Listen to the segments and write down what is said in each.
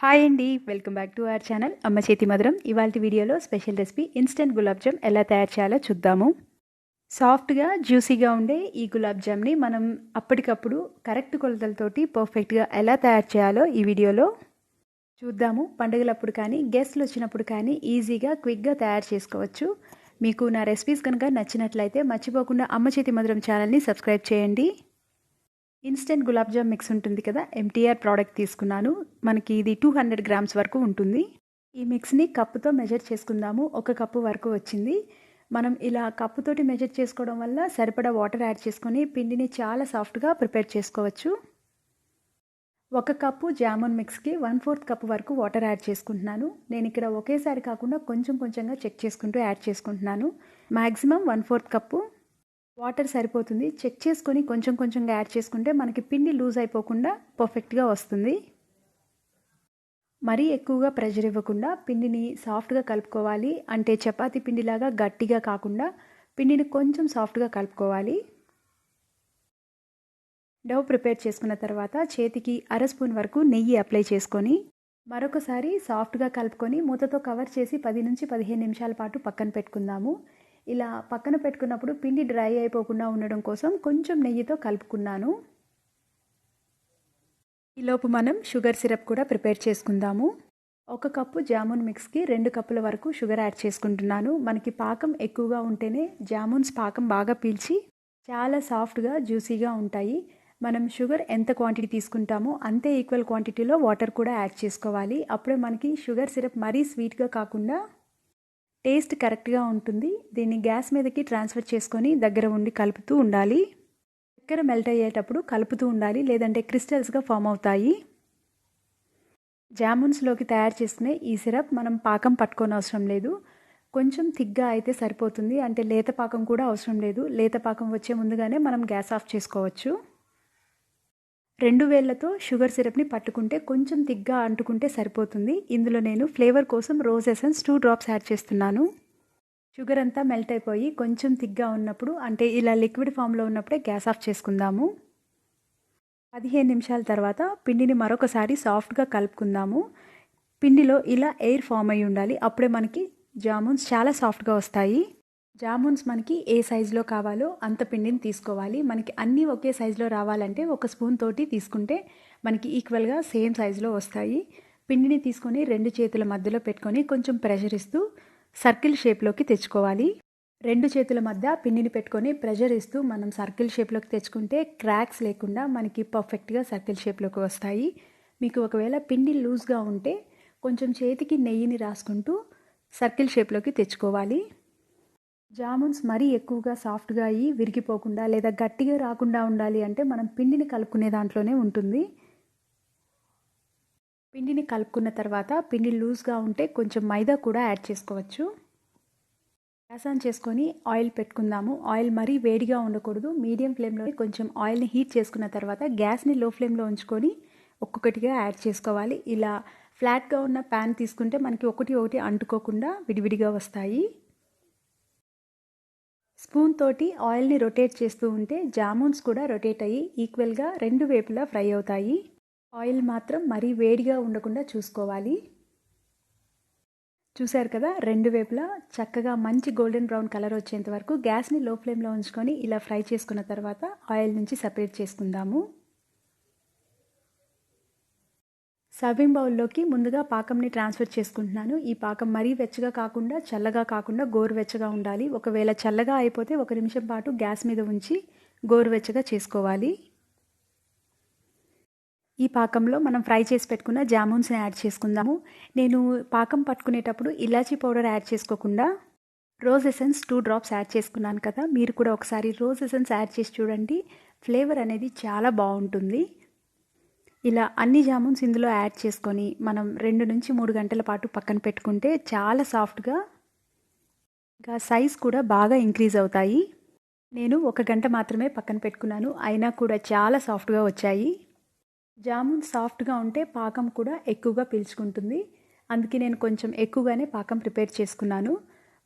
Hi అండి, welcome back to our channel అమ్మ చేతి మధురం. ఇవాళ వీడియోలో special recipe instant gulab jam ఎలా తయారు చేయాలో చూద్దాము. సాఫ్ట్గా జ్యూసీగా ఉండే ఈ గులాబ్ జామ్ని మనం అప్పటికప్పుడు కరెక్ట్ కొలతలతోటి పర్ఫెక్ట్గా ఎలా తయారు చేయాలో ఈ వీడియోలో చూద్దాము. పండుగలప్పుడు కానీ గెస్ట్లు వచ్చినప్పుడు కానీ ఈజీగా క్విక్గా తయారు చేసుకోవచ్చు. మీకు నా రెసిపీస్ కనుక నచ్చినట్లయితే మర్చిపోకుండా అమ్మ చేతి మధురం ఛానల్ని సబ్స్క్రైబ్ చేయండి. ఇన్స్టెంట్ గులాబ్ జామ్ మిక్స్ ఉంటుంది కదా, ఎంటీఆర్ ప్రోడక్ట్ తీసుకున్నాను. మనకి ఇది 200 గ్రామ్స్ వరకు ఉంటుంది. ఈ మిక్స్ని కప్పుతో మెజర్ చేసుకుందాము. 1 కప్పు వరకు వచ్చింది. మనం ఇలా కప్పుతోటి మెజర్ చేసుకోవడం వల్ల సరిపడా వాటర్ యాడ్ చేసుకొని పిండిని చాలా సాఫ్ట్గా ప్రిపేర్ చేసుకోవచ్చు. 1 కప్పు జామున్ మిక్స్కి 1/4 కప్పు వరకు వాటర్ యాడ్ చేసుకుంటున్నాను. నేను ఇక్కడ ఒకేసారి కాకుండా కొంచెం కొంచెంగా చెక్ చేసుకుంటూ యాడ్ చేసుకుంటున్నాను. మ్యాక్సిమం 1/4 కప్పు వాటర్ సరిపోతుంది. చెక్ చేసుకొని కొంచెం కొంచెంగా యాడ్ చేసుకుంటే మనకి పిండి లూజ్ అయిపోకుండా పర్ఫెక్ట్గా వస్తుంది. మరీ ఎక్కువగా ప్రెషర్ ఇవ్వకుండా పిండిని సాఫ్ట్గా కలుపుకోవాలి. అంటే చపాతీ పిండిలాగా గట్టిగా కాకుండా పిండిని కొంచెం సాఫ్ట్గా కలుపుకోవాలి. డౌ ప్రిపేర్ చేసుకున్న తర్వాత చేతికి 1/2 స్పూన్ వరకు నెయ్యి అప్లై చేసుకొని మరొకసారి సాఫ్ట్గా కలుపుకొని మూతతో కవర్ చేసి 10 నుంచి 15 నిమిషాల పాటు పక్కన పెట్టుకుందాము. ఇలా పక్కన పెట్టుకున్నప్పుడు పిండి డ్రై అయిపోకుండా ఉండడం కోసం కొంచెం నెయ్యితో కలుపుకున్నాను. ఈలోపు మనం షుగర్ సిరప్ కూడా ప్రిపేర్ చేసుకుందాము. 1 కప్పు జామున్ మిక్స్కి 2 కప్పుల వరకు షుగర్ యాడ్ చేసుకుంటున్నాను. మనకి పాకం ఎక్కువగా ఉంటేనే జామున్స్ పాకం బాగా పీల్చి చాలా సాఫ్ట్గా జ్యూసీగా ఉంటాయి. మనం షుగర్ ఎంత క్వాంటిటీ తీసుకుంటామో అంతే ఈక్వల్ క్వాంటిటీలో వాటర్ కూడా యాడ్ చేసుకోవాలి. అప్పుడే మనకి షుగర్ సిరప్ మరీ స్వీట్గా కాకుండా టేస్ట్ కరెక్ట్గా ఉంటుంది. దీన్ని గ్యాస్ మీదకి ట్రాన్స్ఫర్ చేసుకొని దగ్గర ఉండి కలుపుతూ ఉండాలి. చక్కెర మెల్ట్ అయ్యేటప్పుడు కలుపుతూ ఉండాలి, లేదంటే క్రిస్టల్స్గా ఫామ్ అవుతాయి. జామున్స్లోకి తయారు చేసుకునే ఈ సిరప్ మనం పాకం పట్టుకొని అవసరం లేదు. కొంచెం థిక్గా అయితే సరిపోతుంది. అంటే లేత పాకం కూడా అవసరం లేదు. లేత పాకం వచ్చే ముందుగానే మనం గ్యాస్ ఆఫ్ చేసుకోవచ్చు. 2 వేళ్లతో షుగర్ సిరప్ని పట్టుకుంటే కొంచెం థిక్గా అంటుకుంటే సరిపోతుంది. ఇందులో నేను ఫ్లేవర్ కోసం రోజ్ ఎసెన్స్ 2 డ్రాప్స్ యాడ్ చేస్తున్నాను. షుగర్ అంతా మెల్ట్ అయిపోయి కొంచెం థిక్గా ఉన్నప్పుడు, అంటే ఇలా లిక్విడ్ ఫామ్లో ఉన్నప్పుడే గ్యాస్ ఆఫ్ చేసుకుందాము. 15 నిమిషాల తర్వాత పిండిని మరొకసారి సాఫ్ట్గా కలుపుకుందాము. పిండిలో ఇలా ఎయిర్ ఫామ్ అయి ఉండాలి. అప్పుడే మనకి జామున్స్ చాలా సాఫ్ట్గా వస్తాయి. జామున్స్ మనకి ఏ సైజులో కావాలో అంత పిండిని తీసుకోవాలి. మనకి అన్నీ ఒకే సైజులో రావాలంటే 1 స్పూన్ తోటి తీసుకుంటే మనకి ఈక్వల్గా సేమ్ సైజులో వస్తాయి. పిండిని తీసుకొని 2 చేతుల మధ్యలో పెట్టుకొని కొంచెం ప్రెషర్ ఇస్తూ సర్కిల్ షేప్లోకి తెచ్చుకోవాలి. 2 చేతుల మధ్య పిండిని పెట్టుకొని ప్రెషర్ ఇస్తూ మనం సర్కిల్ షేప్లోకి తెచ్చుకుంటే క్రాక్స్ లేకుండా మనకి పర్ఫెక్ట్గా సర్కిల్ షేప్లోకి వస్తాయి. మీకు ఒకవేళ పిండి లూజ్గా ఉంటే కొంచెం చేతికి నెయ్యిని రాసుకుంటూ సర్కిల్ షేప్లోకి తెచ్చుకోవాలి. జామున్స్ మరీ ఎక్కువగా సాఫ్ట్గా అయ్యి విరిగిపోకుండా లేదా గట్టిగా రాకుండా ఉండాలి అంటే మనం పిండిని కలుపుకునే దాంట్లోనే ఉంటుంది. పిండిని కలుపుకున్న తర్వాత పిండి లూజ్గా ఉంటే కొంచెం మైదా కూడా యాడ్ చేసుకోవచ్చు. గ్యాస్ ఆన్ చేసుకొని ఆయిల్ పెట్టుకుందాము. ఆయిల్ మరీ వేడిగా ఉండకూడదు. మీడియం ఫ్లేమ్లో కొంచెం ఆయిల్ని హీట్ చేసుకున్న తర్వాత గ్యాస్ని లో ఫ్లేమ్లో ఉంచుకొని ఒక్కొక్కటిగా యాడ్ చేసుకోవాలి. ఇలా ఫ్లాట్గా ఉన్న ప్యాన్ తీసుకుంటే మనకి ఒకటి అంటుకోకుండా విడివిడిగా వస్తాయి. స్పూన్ తోటి ఆయిల్ని రొటేట్ చేస్తూ ఉంటే జామున్స్ కూడా రొటేట్ అయ్యి ఈక్వల్గా 2 వైపులా ఫ్రై అవుతాయి. ఆయిల్ మాత్రం మరీ వేడిగా ఉండకుండా చూసుకోవాలి. చూశారు కదా, 2 వైపులా చక్కగా మంచి గోల్డెన్ బ్రౌన్ కలర్ వచ్చేంత వరకు గ్యాస్ని లో ఫ్లేమ్లో ఉంచుకొని ఇలా ఫ్రై చేసుకున్న తర్వాత ఆయిల్ నుంచి సపరేట్ చేసుకుందాము. సర్వింగ్ బౌల్లోకి ముందుగా పాకంని ట్రాన్స్ఫర్ చేసుకుంటున్నాను. ఈ పాకం మరీ వెచ్చగా కాకుండా చల్లగా కాకుండా గోరువెచ్చగా ఉండాలి. ఒకవేళ చల్లగా అయిపోతే 1 నిమిషం పాటు గ్యాస్ మీద ఉంచి గోరువెచ్చగా చేసుకోవాలి. ఈ పాకంలో మనం ఫ్రై చేసి పెట్టుకున్న జామున్స్ని యాడ్ చేసుకుందాము. నేను పాకం పట్టుకునేటప్పుడు ఇలాచీ పౌడర్ యాడ్ చేసుకోకుండా రోజ్ ఎసెన్స్ 2 డ్రాప్స్ యాడ్ చేసుకున్నాను కదా, మీరు కూడా ఒకసారి రోజ్ ఎసెన్స్ యాడ్ చేసి చూడండి. ఫ్లేవర్ అనేది చాలా బాగుంటుంది. ఇలా అన్ని జామున్స్ ఇందులో యాడ్ చేసుకొని మనం 2 నుంచి 3 గంటల పాటు పక్కన పెట్టుకుంటే చాలా సాఫ్ట్గా, ఇంకా సైజ్ కూడా బాగా ఇంక్రీజ్ అవుతాయి. నేను 1 గంట మాత్రమే పక్కన పెట్టుకున్నాను, అయినా కూడా చాలా సాఫ్ట్గా వచ్చాయి. జామున్ సాఫ్ట్గా ఉంటే పాకం కూడా ఎక్కువగా పీల్చుకుంటుంది. అందుకే నేను కొంచెం ఎక్కువగానే పాకం ప్రిపేర్ చేసుకున్నాను.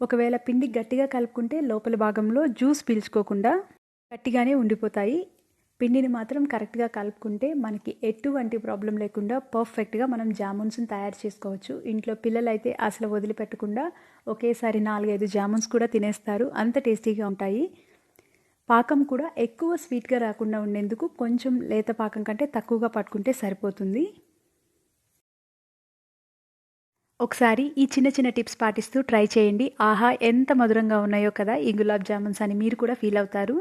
ఒకవేళ పిండి గట్టిగా కలుపుకుంటే లోపల భాగంలో జ్యూస్ పీల్చుకోకుండా గట్టిగానే ఉండిపోతాయి. పిండిని మాత్రం కరెక్ట్గా కలుపుకుంటే మనకి ఎటువంటి ప్రాబ్లం లేకుండా పర్ఫెక్ట్గా మనం జామున్స్ని తయారు చేసుకోవచ్చు. ఇంట్లో పిల్లలైతే అసలు వదిలిపెట్టకుండా ఒకేసారి 4-5 జామున్స్ కూడా తినేస్తారు, అంత టేస్టీగా ఉంటాయి. పాకం కూడా ఎక్కువ స్వీట్గా రాకుండా ఉండేందుకు కొంచెం లేత పాకం కంటే తక్కువగా పట్టుకుంటే సరిపోతుంది. ఒకసారి ఈ చిన్న చిన్న టిప్స్ పాటిస్తూ ట్రై చేయండి. ఆహా, ఎంత మధురంగా ఉన్నాయో కదా ఈ గులాబ్ జామున్స్ అని మీరు కూడా ఫీల్ అవుతారు.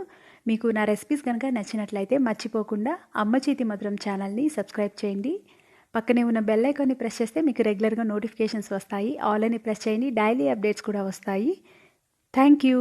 మీకు నా రెసిపీస్ కనుక నచ్చినట్లయితే మర్చిపోకుండా అమ్మ చేతి మధురం ఛానల్ని సబ్స్క్రైబ్ చేయండి. పక్కనే ఉన్న బెల్ ఐకాన్ని ప్రెస్ చేస్తే మీకు రెగ్యులర్గా నోటిఫికేషన్స్ వస్తాయి. ఆల్ అని ప్రెస్ చేయండి, డైలీ అప్డేట్స్ కూడా వస్తాయి. Thank you.